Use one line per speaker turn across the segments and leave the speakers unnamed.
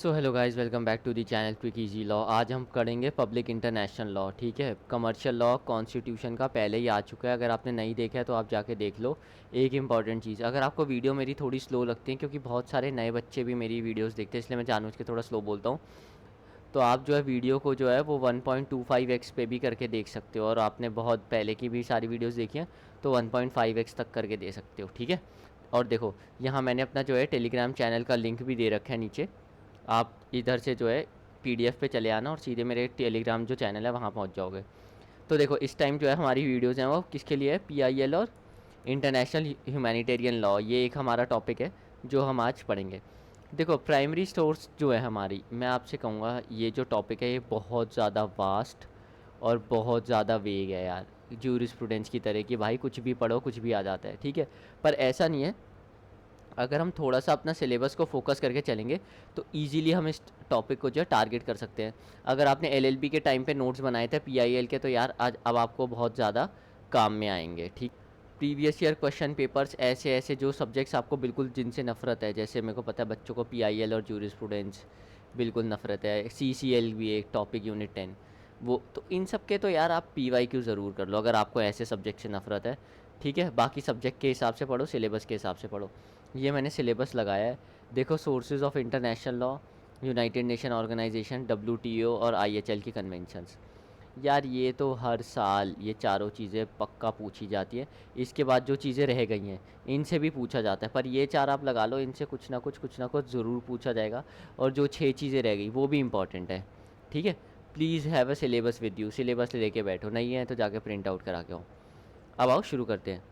So hello guys, welcome back to the channel quick easy law. आज हम करेंगे public international law. ठीक है, कमर्शियल लॉ कॉन्स्टिट्यूशन का पहले ही आ चुका है। अगर आपने नहीं देखा है तो आप जाके देख लो। एक इंपॉर्टेंट चीज़, अगर आपको वीडियो मेरी थोड़ी स्लो लगती है, क्योंकि बहुत सारे नए बच्चे भी मेरी वीडियोस देखते हैं, इसलिए मैं जानबूझ के थोड़ा स्लो बोलता हूँ। तो आप जो है वीडियो को जो है वो 1.25x पे भी करके देख सकते हो, और आपने बहुत पहले की भी सारी वीडियोज़ देखी हैं तो 1.5x तक करके दे सकते हो। ठीक है, और देखो यहाँ मैंने अपना जो है टेलीग्राम चैनल का लिंक भी दे रखा है नीचे। आप इधर से जो है पीडीएफ पे चले आना और सीधे मेरे टेलीग्राम जो चैनल है वहाँ पहुँच जाओगे। तो देखो इस टाइम जो है हमारी वीडियोज़ हैं वो किसके लिए है, पीआईएल और इंटरनेशनल ह्यूमैनिटेरियन लॉ। ये एक हमारा टॉपिक है जो हम आज पढ़ेंगे। देखो प्राइमरी सोर्स जो है हमारी, मैं आपसे कहूँगा ये जो टॉपिक है ये बहुत ज़्यादा वास्ट और बहुत ज़्यादा वेग है यार, जूरिस्प्रूडेंस की तरह कि भाई कुछ भी पढ़ो कुछ भी आ जाता है। ठीक है, पर ऐसा नहीं है। अगर हम थोड़ा सा अपना सिलेबस को फोकस करके चलेंगे तो इजीली हम इस टॉपिक को जो है टारगेट कर सकते हैं। अगर आपने एलएलबी के टाइम पे नोट्स बनाए थे पीआईएल के, तो यार आज अब आपको बहुत ज़्यादा काम में आएंगे। ठीक, प्रीवियस ईयर क्वेश्चन पेपर्स ऐसे ऐसे जो सब्जेक्ट्स आपको बिल्कुल जिनसे नफरत है, जैसे मेरे को पता है बच्चों को पीआईएल और जूरिस्प्रूडेंस बिल्कुल नफरत है, सीसीएल भी एक टॉपिक यूनिट 10, वो तो इन सब के तो यार आप पीवाईक्यू ज़रूर कर लो अगर आपको ऐसे सब्जेक्ट से नफरत है। ठीक है, बाकी सब्जेक्ट के हिसाब से पढ़ो, सिलेबस के हिसाब से पढ़ो। ये मैंने सिलेबस लगाया है। देखो sources of international law, United Nation organisation, WTO और आईएचएल की कन्वेंशंस। यार ये तो हर साल ये चारों चीज़ें पक्का पूछी जाती है। इसके बाद जो चीज़ें रह गई हैं इनसे भी पूछा जाता है, पर ये चार आप लगा लो, इनसे कुछ ना कुछ ज़रूर पूछा जाएगा। और जो छः चीज़ें रह गई वो भी इंपॉर्टेंट है। ठीक है, please have a syllabus with you, syllabus लेके बैठो, नहीं है तो जाके प्रिंट आउट करा के आओ। अब आओ शुरू करते हैं।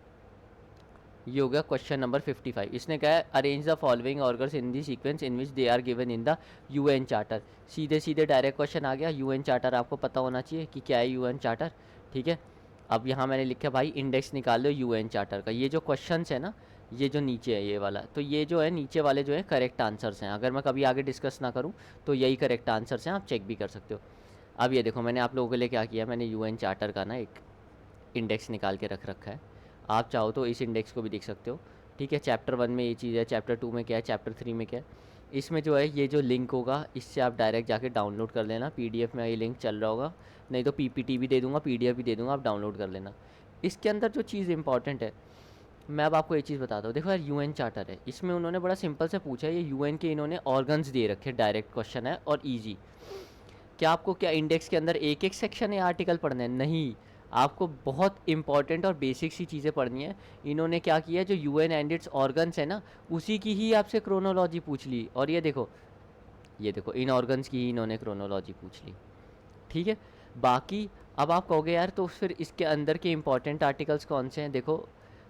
ये हो गया क्वेश्चन नंबर 55। इसने कहा है arrange the following organs in the sequence in which they are given in the UN charter. सीधे सीधे डायरेक्ट क्वेश्चन आ गया। यूएन चार्टर आपको पता होना चाहिए कि क्या है यूएन चार्टर। ठीक है, अब यहाँ मैंने लिखा भाई इंडेक्स निकाल लो यूएन चार्टर का। ये जो क्वेश्चन है ना, ये जो नीचे है ये वाला, तो ये जो है नीचे वाले जो है करेक्ट आंसर्स हैं। अगर मैं कभी आगे डिस्कस ना करूँ तो यही करेक्ट आंसर्स हैं, आप चेक भी कर सकते हो। अब ये देखो मैंने आप लोगों के लिए क्या किया, मैंने यूएन चार्टर का ना एक इंडेक्स निकाल के रख रखा है। आप चाहो तो इस इंडेक्स को भी देख सकते हो। ठीक है, चैप्टर 1 में ये चीज़ है, चैप्टर 2 में क्या है, चैप्टर 3 में क्या है। इसमें जो है ये जो लिंक होगा इससे आप डायरेक्ट जाके डाउनलोड कर लेना। पीडीएफ में ये लिंक चल रहा होगा, नहीं तो पीपीटी भी दे दूंगा, पीडीएफ भी दे दूंगा, आप डाउनलोड कर लेना। इसके अंदर जो चीज़ इंपॉर्टेंट है, मैं अब आपको एक चीज़ बताता हूँ। देखो यार यूएन चार्टर है, इसमें उन्होंने बड़ा सिंपल से पूछा है, ये यूएन के इन्होंने ऑर्गन्स दे रखे, डायरेक्ट क्वेश्चन है और ईजी। क्या आपको क्या इंडेक्स के अंदर एक एक सेक्शन या आर्टिकल पढ़ना है? नहीं, आपको बहुत इंपॉर्टेंट और बेसिक सी चीज़ें पढ़नी है। इन्होंने क्या किया, जो यूएन एंड इट्स ऑर्गन्स है ना, उसी की ही आपसे क्रोनोलॉजी पूछ ली। और ये देखो इन ऑर्गन्स की ही इन्होंने क्रोनोलॉजी पूछ ली। ठीक है, बाकी अब आप कहोगे यार तो फिर इसके अंदर के इंपॉर्टेंट आर्टिकल्स कौन से हैं। देखो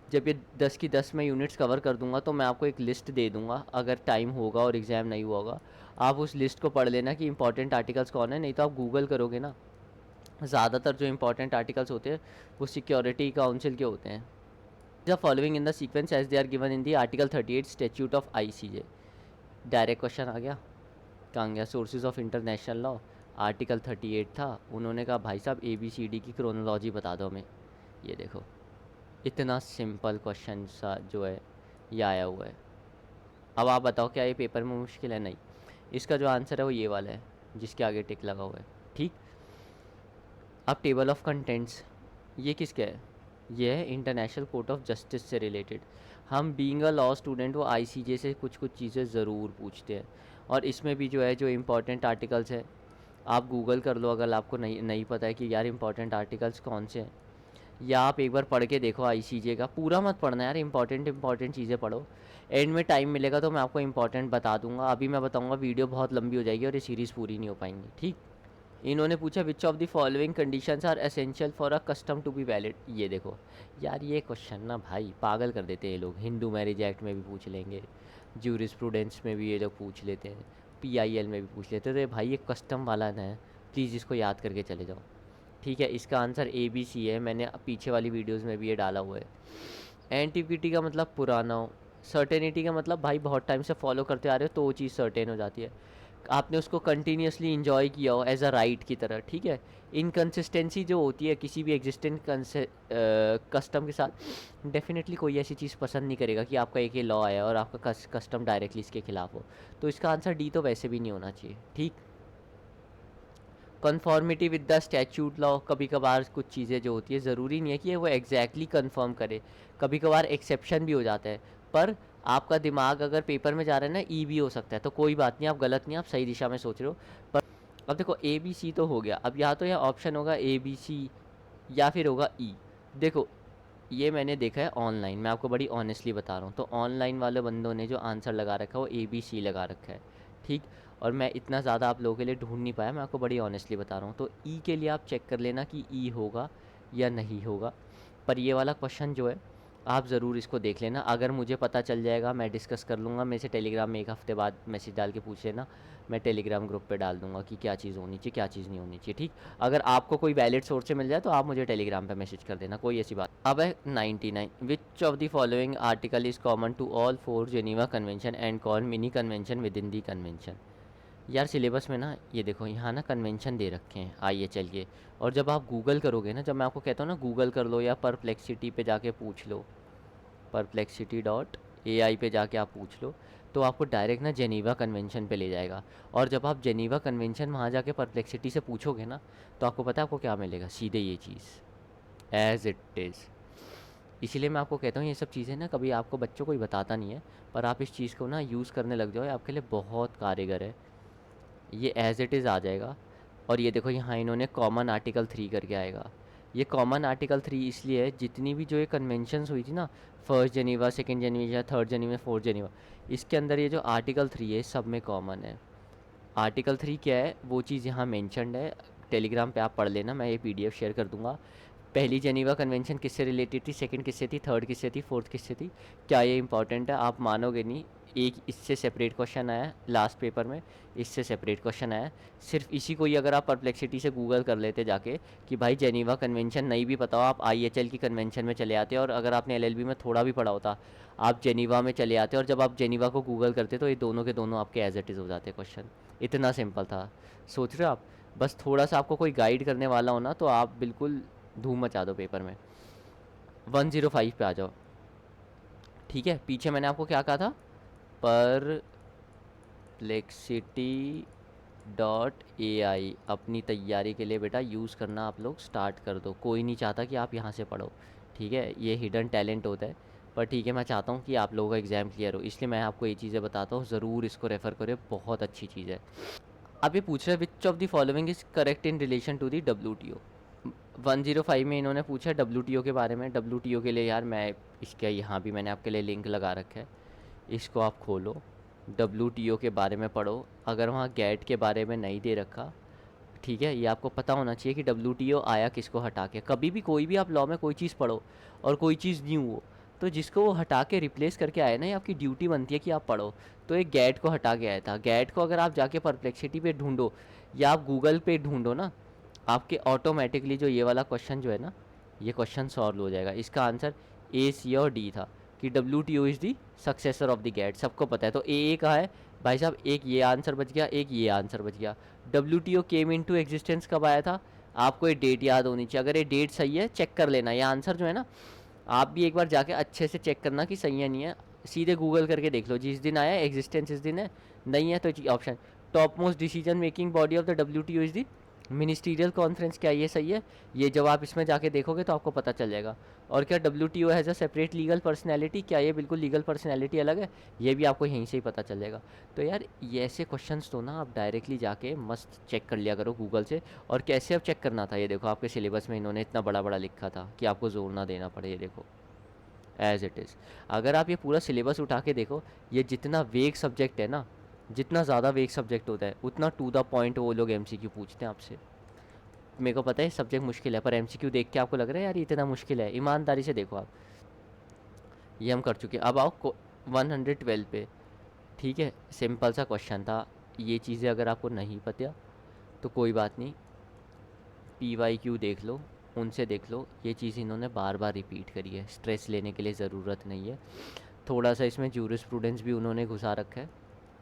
जब ये 10 की 10 मैं यूनिट्स कवर कर दूंगा तो मैं आपको एक लिस्ट दे दूंगा, अगर टाइम होगा और एग्ज़ाम नहीं हुआ होगा आप उस लिस्ट को पढ़ लेना कि इंपॉर्टेंट आर्टिकल्स कौन है। नहीं तो आप गूगल करोगे ना, ज़्यादातर जो इंपॉर्टेंट आर्टिकल्स होते हैं वो सिक्योरिटी काउंसिल के होते हैं। The following in the sequence as they are given in the article 38 statute of ICJ. Direct question आ गया, कहाँ गया, sources of international law, article 38 था। उन्होंने कहा भाई साहब ABCD की क्रोनोलॉजी बता दो हमें। ये देखो इतना सिंपल क्वेश्चन सा जो है ये आया हुआ है। अब आप बताओ क्या ये पेपर में मुश्किल है? नहीं, इसका जो आंसर है वो ये वाला है जिसके आगे टिक लगा हुआ है। ठीक, अब टेबल ऑफ कंटेंट्स, ये किसका है? ये है इंटरनेशनल कोर्ट ऑफ जस्टिस से रिलेटेड। हम बीइंग अ लॉ स्टूडेंट वो आईसीजे से कुछ कुछ चीज़ें ज़रूर पूछते हैं, और इसमें भी जो है जो इम्पोर्टेंट आर्टिकल्स है आप गूगल कर लो अगर आपको नहीं नहीं पता है कि यार इंपॉर्टेंट आर्टिकल्स कौन से हैं, या आप एक बार पढ़ के देखो आईसीजे का। पूरा मत पढ़ना यार, इंपॉर्टेंट चीज़ें पढ़ो। एंड में टाइम मिलेगा तो मैं आपको इंपॉर्टेंट बता दूंगा, अभी मैं बताऊंगा वीडियो बहुत लंबी हो जाएगी और ये सीरीज़ पूरी नहीं हो पाएंगी। ठीक, इन्होंने पूछा which of the following conditions are essential for a custom to be valid. ये देखो यार ये क्वेश्चन ना भाई पागल कर देते हैं ये लोग। हिंदू मैरिज एक्ट में भी पूछ लेंगे, ज्यूरिस्प्रूडेंस में भी ये लोग पूछ लेते हैं, पीआईएल में भी पूछ लेते हैं। तो ये भाई ये कस्टम वाला ना है, प्लीज़ इसको याद करके चले जाओ। ठीक है, इसका आंसर ABC है, मैंने पीछे वाली वीडियोज़ में भी ये डाला हुआ है। एंटिक्विटी का मतलब पुराना हो, सर्टेनिटी का मतलब भाई बहुत टाइम से फॉलो करते आ रहे हो तो वो चीज़ सर्टेन हो जाती है। आपने उसको कंटिन्यूअसली इंजॉय किया हो एज अ राइट की तरह, ठीक है। इनकंसिस्टेंसी जो होती है किसी भी एग्जिस्टेंट कस्टम के साथ, डेफिनेटली कोई ऐसी चीज़ पसंद नहीं करेगा कि आपका एक ये लॉ आया और आपका कस्टम डायरेक्टली इसके खिलाफ हो। तो इसका आंसर डी तो वैसे भी नहीं होना चाहिए, ठीक। Conformity with the statute law, कभी कभार कुछ चीज़ें जो होती है ज़रूरी नहीं है कि वो एग्जैक्टली कन्फर्म करे, कभी कभार एक्सेप्शन भी हो जाता है। पर आपका दिमाग अगर पेपर में जा रहा है ना, ई भी हो सकता है, तो कोई बात नहीं, आप गलत नहीं, आप सही दिशा में सोच रहे हो। पर अब देखो ए बी सी तो हो गया, अब या तो यह ऑप्शन होगा ए बी सी या फिर होगा ई। देखो ये मैंने देखा है ऑनलाइन, मैं आपको बड़ी ऑनेस्टली बता रहा हूँ, तो ऑनलाइन वाले बंदों ने जो आंसर लगा रखा है वो ए बी सी लगा रखा है, ठीक। और मैं इतना ज़्यादा आप लोगों के लिए ढूंढ नहीं पाया, मैं आपको बड़ी ऑनेस्टली बता रहा हूँ। तो ई के लिए आप चेक कर लेना कि ई होगा या नहीं होगा। पर ये वाला क्वेश्चन जो है आप ज़रूर इसको देख लेना, अगर मुझे पता चल जाएगा मैं डिस्कस कर लूँगा, मेरे से टेलीग्राम में एक हफ़्ते बाद मैसेज डाल के पूछ लेना, मैं टेलीग्राम ग्रुप पे डाल दूंगा कि क्या चीज़ होनी चाहिए क्या चीज़ नहीं होनी चाहिए, ठीक। अगर आपको कोई वैलिड सोर्स से मिल जाए तो आप मुझे टेलीग्राम पे मैसेज कर देना, कोई ऐसी बात। अब है 99, which of the following article is common to all 4 Geneva convention and called mini convention within the convention. यार सिलेबस में ना ये देखो यहाँ ना कन्वेंशन दे रखे हैं, आइए चलिए। और जब आप गूगल करोगे ना, जब मैं आपको कहता हूँ ना गूगल कर लो या परप्लेक्सिटी पे जाके पूछ लो, perplexity.ai पे जाके आप पूछ लो, तो आपको डायरेक्ट ना जेनीवा कन्वेंशन पे ले जाएगा। और जब आप जेनीवा कन्वेंशन वहाँ जाके परप्लेक्सिटी से पूछोगे ना, तो आपको पता है आपको क्या मिलेगा, सीधे ये चीज़ एज इट इज़। इसीलिए मैं आपको कहता हूँ ये सब चीज़ें ना कभी आपको बच्चों को ही बताता नहीं है, पर आप इस चीज़ को ना यूज़ करने लग जाओ, ये आपके लिए बहुत कारगर है। ये एज इट इज़ आ जाएगा। और ये देखो यहाँ इन्होंने कॉमन आर्टिकल 3 करके आएगा। ये कॉमन आर्टिकल 3 इसलिए है, जितनी भी जो ये कन्वेंशंस हुई थी ना, first Geneva, second Geneva, third Geneva, fourth Geneva, इसके अंदर ये जो आर्टिकल 3 है सब में कॉमन है। आर्टिकल 3 क्या है वो चीज़ यहाँ मेंशन्ड है, टेलीग्राम पे आप पढ़ लेना, मैं ये पीडीएफ शेयर कर दूंगा। पहली जेनीवा कन्वेंशन किससे रिलेटेड थी, सेकंड किससे थी, थर्ड किससे थी, फोर्थ किससे थी, क्या ये इंपॉर्टेंट है, आप मानोगे नहीं। एक इससे सेपरेट क्वेश्चन आया लास्ट पेपर में, इससे सेपरेट क्वेश्चन आया। सिर्फ इसी को ही अगर आप परप्लेक्सिटी से गूगल कर लेते जाके कि भाई जेनीवा कन्वेंशन नहीं भी पता हो, आप आईएचएल की कन्वेंशन में चले आते, और अगर आपने एलएलबी में थोड़ा भी पढ़ा होता आप जेनीवा में चले आते, और जब आप जेनीवा को गूगल करते तो ये दोनों के दोनों आपके एज इट इज़ हो जाते क्वेश्चन। इतना सिंपल था, सोच रहे हो आप। बस थोड़ा सा आपको कोई गाइड करने वाला हो ना, तो आप बिल्कुल धूम मचा दो पेपर में। 105 पे आ जाओ, ठीक है। पीछे मैंने आपको क्या कहा था, perplexity.ai अपनी तैयारी के लिए बेटा यूज़ करना आप लोग स्टार्ट कर दो। कोई नहीं चाहता कि आप यहाँ से पढ़ो, ठीक है, ये हिडन टैलेंट होता है। पर ठीक है, मैं चाहता हूँ कि आप लोगों का एग्ज़ाम क्लियर हो, इसलिए मैं आपको ये चीज़ें बताता हूँ, ज़रूर इसको रेफ़र करें, बहुत अच्छी चीज़ है। अब ये पूछ रहे हैं which of the following is correct in relation to the WTO। 105 में इन्होंने पूछा WTO के बारे में। WTO के लिए यार मैं इसका यहाँ भी मैंने आपके लिए लिंक लगा रखा है, इसको आप खोलो, WTO के बारे में पढ़ो। अगर वहाँ गैट के बारे में नहीं दे रखा, ठीक है, ये आपको पता होना चाहिए कि WTO आया किसको हटा के। कभी भी कोई भी आप लॉ में कोई चीज़ पढ़ो और कोई चीज़ न्यू हो, तो जिसको वो हटा के रिप्लेस करके आए ना, ये आपकी ड्यूटी बनती है कि आप पढ़ो। तो एक गैट को हटा के आया था, गैट को अगर आप जाके परप्लेक्सिटी पे ढूंढो या आप गूगल पे ढूंढो ना, आपके ऑटोमेटिकली जो ये वाला क्वेश्चन जो है ना, ये क्वेश्चन सॉल्व हो जाएगा। इसका आंसर ए, सी और डी था कि WTO is the successor of the GATT, सबको पता है। तो ए कहा है भाई साहब, एक ये आंसर बच गया, एक ये आंसर बच गया। WTO came into existence कब आया था, आपको ये डेट याद होनी चाहिए। अगर ये डेट सही है चेक कर लेना, ये आंसर जो है ना आप भी एक बार जाके अच्छे से चेक करना कि सही है नहीं है, सीधे गूगल करके देख लो, जिस दिन आया एग्जिस्टेंस इस दिन है, नहीं है तो option top most decision making body of the WTO is the ministerial conference, क्या ये सही है। ये जब आप इसमें जाके देखोगे तो आपको पता चल जाएगा। और क्या WTO has a separate legal personality, क्या ये बिल्कुल लीगल पर्सनैलिटी अलग है, ये भी आपको यहीं से ही पता चल जाएगा। तो यार ये ऐसे क्वेश्चंस तो ना आप डायरेक्टली जाके मस्त चेक कर लिया करो गूगल से। और कैसे अब चेक करना था, ये देखो आपके सिलेबस में इन्होंने इतना बड़ा बड़ा लिखा था कि आपको जोर ना देना पड़े, ये देखो एज इट इज़। अगर आप ये पूरा सिलेबस उठा के देखो, ये जितना वेग सब्जेक्ट है ना, जितना ज़्यादा वेग सब्जेक्ट होता है उतना टू द पॉइंट वो लोग MCQ पूछते हैं आपसे। मेरे को पता है सब्जेक्ट मुश्किल है, पर MCQ देख के आपको लग रहा है यार ये इतना मुश्किल है, ईमानदारी से देखो आप, ये हम कर चुके हैं। अब आओ 112 पे, ठीक है, सिंपल सा क्वेश्चन था। ये चीज़ें अगर आपको नहीं पता तो कोई बात नहीं, PYQ देख लो, उनसे देख लो। ये चीज़ इन्होंने बार बार रिपीट करी है, स्ट्रेस लेने के लिए ज़रूरत नहीं है। थोड़ा सा इसमें जूरिस्प्रूडेंस भी उन्होंने घुसा रखा है,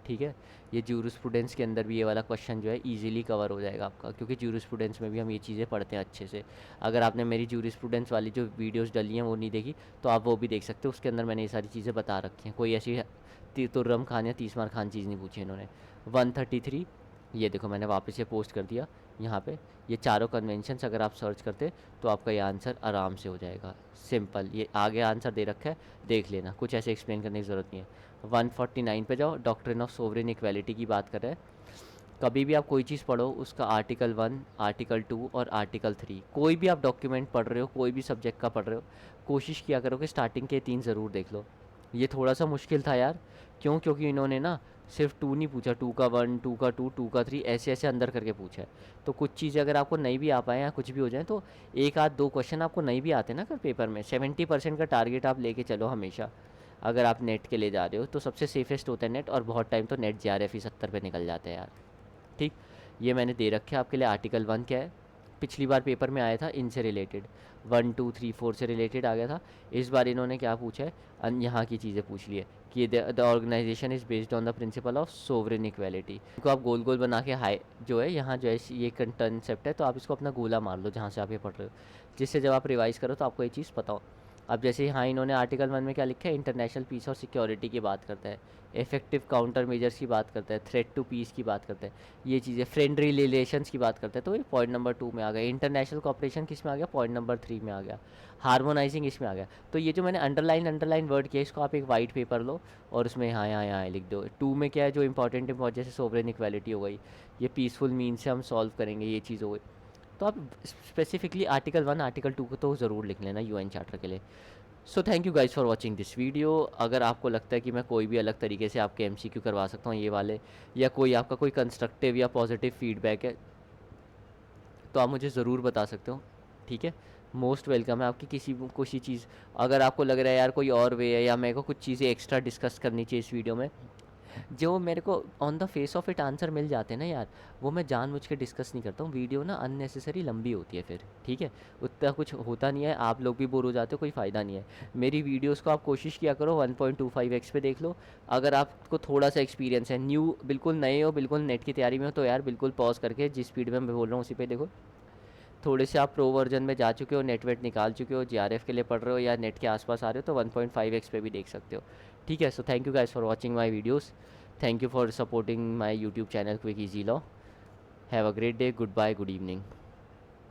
ठीक है। ये जूरिस्प्रूडेंस के अंदर भी ये वाला क्वेश्चन जो है इजीली कवर हो जाएगा आपका, क्योंकि जूरिस्प्रूडेंस में भी हम ये चीज़ें पढ़ते हैं अच्छे से। अगर आपने मेरी जूरिस्प्रूडेंस वाली जो वीडियोस डली हैं वो नहीं देखी तो आप वो भी देख सकते हो, उसके अंदर मैंने ये सारी चीज़ें बता रखी हैं। कोई ऐसी तुर्रम खान या तीसमार खान चीज़ नहीं पूछी इन्होंने। 133, ये देखो मैंने वापस से पोस्ट कर दिया यहाँ पे। ये चारों कन्वेंशंस अगर आप सर्च करते तो आपका ये आंसर आराम से हो जाएगा। सिंपल, ये आगे आंसर दे रखा है, देख लेना, कुछ ऐसे एक्सप्लेन करने की ज़रूरत नहीं है। 149 पे जाओ, डॉक्ट्रिन ऑफ सोवरेन इक्वालिटी की बात कर रहे हैं। कभी भी आप कोई चीज़ पढ़ो, उसका आर्टिकल 1, आर्टिकल 2 और आर्टिकल 3, कोई भी आप डॉक्यूमेंट पढ़ रहे हो, कोई भी सब्जेक्ट का पढ़ रहे हो, कोशिश किया करो कि स्टार्टिंग के 3 ज़रूर देख लो। ये थोड़ा सा मुश्किल था यार, क्यों? क्योंकि इन्होंने ना सिर्फ 2 नहीं पूछा, 2 का 1, 2 का 2, 2 का 3, ऐसे ऐसे अंदर करके पूछा है। तो कुछ चीज़ें अगर आपको नहीं भी आ पाए या कुछ भी हो जाए तो एक आध दो क्वेश्चन आपको नहीं भी आते ना अगर पेपर में, 70% का टारगेट आप लेके चलो हमेशा। अगर आप नेट के लिए जा रहे हो तो सबसे सेफेस्ट होता है नेट, और बहुत टाइम तो नेट JRF ही 70 पे निकल जाता है यार। ठीक, ये मैंने दे रखे है आपके लिए। आर्टिकल 1 क्या है, पिछली बार पेपर में आया था इनसे रिलेटेड, 1, 2, 3, 4 से रिलेटेड आ गया था। इस बार इन्होंने क्या पूछा है, यहाँ की चीज़ें पूछ ली है कि the organisation is based on the principle of sovereign equality. इनको आप गोल गोल बना के हाई जो है यहाँ जो है ये कंसेप्ट है, तो आप इसको अपना गोला मार लो जहाँ से आप ये पढ़ रहे हो, जिससे जब आप रिवाइज़ करो तो आपको ये चीज़ पता हो। अब जैसे यहाँ इन्होंने आर्टिकल 1 में क्या लिखा है, इंटरनेशनल पीस और सिक्योरिटी की बात करता है, इफेक्टिव काउंटर मेजर्स की बात करता है, थ्रेट टू पीस की बात करता है, ये चीज़ें फ्रेंडली रिलेशंस की बात करता है, तो ये पॉइंट नंबर 2 में आ गया। इंटरनेशनल कॉपरेशन किस में आ गया, पॉइंट नंबर 3 में आ गया। हार्मोनाइजिंग इसमें आ गया। तो ये जो मैंने अंडरलाइन वर्ड किया, इसको आप एक वाइट पेपर लो और उसमें यहाँ लिख दो। 2 में क्या है जो इंपॉर्टेंट जैसे सोवरेन इक्वालिटी हो गई, ये पीसफुल मीन से हम सॉल्व करेंगे, ये चीज़ हो गई। तो आप स्पेसिफिकली आर्टिकल 1, आर्टिकल 2 को तो ज़रूर लिख लेना UN चार्टर के लिए। So thank you guys for watching this video. अगर आपको लगता है कि मैं कोई भी अलग तरीके से आपके MCQ करवा सकता हूँ ये वाले, या कोई आपका कोई कंस्ट्रक्टिव या पॉजिटिव फीडबैक है, तो आप मुझे ज़रूर बता सकते हो। ठीक है, मोस्ट वेलकम है आपकी किसी चीज़। अगर आपको लग रहा है यार कोई और वे है, या मेरे को कुछ चीज़ें एक्स्ट्रा डिस्कस करनी चाहिए इस वीडियो में, जो मेरे को on the face of it answer मिल जाते हैं ना यार, वो मैं जानबूझ के डिस्कस नहीं करता हूँ। वीडियो ना अननेसेसरी लंबी होती है फिर, ठीक है, उतना कुछ होता नहीं है, आप लोग भी बोर हो जाते हो, कोई फ़ायदा नहीं है। मेरी वीडियोस को आप कोशिश किया करो 1.25x पे देख लो। अगर आपको थोड़ा सा एक्सपीरियंस है, बिल्कुल नए हो, बिल्कुल नेट की तैयारी में हो, तो यार बिल्कुल पॉज करके जिस स्पीड में मैं बोल रहा हूँ उसी पे देखो। थोड़े से आप प्रो वर्जन में जा चुके हो, नेट वेट निकाल चुके हो, JRF के लिए पढ़ रहे हो या नेट के आसपास आ रहे हो, तो 1.5x पे भी देख सकते हो। ठीक है, so thank you guys for watching my videos. Thank you for supporting my YouTube channel Quick Easy Law. Have a great day. Goodbye. Good evening.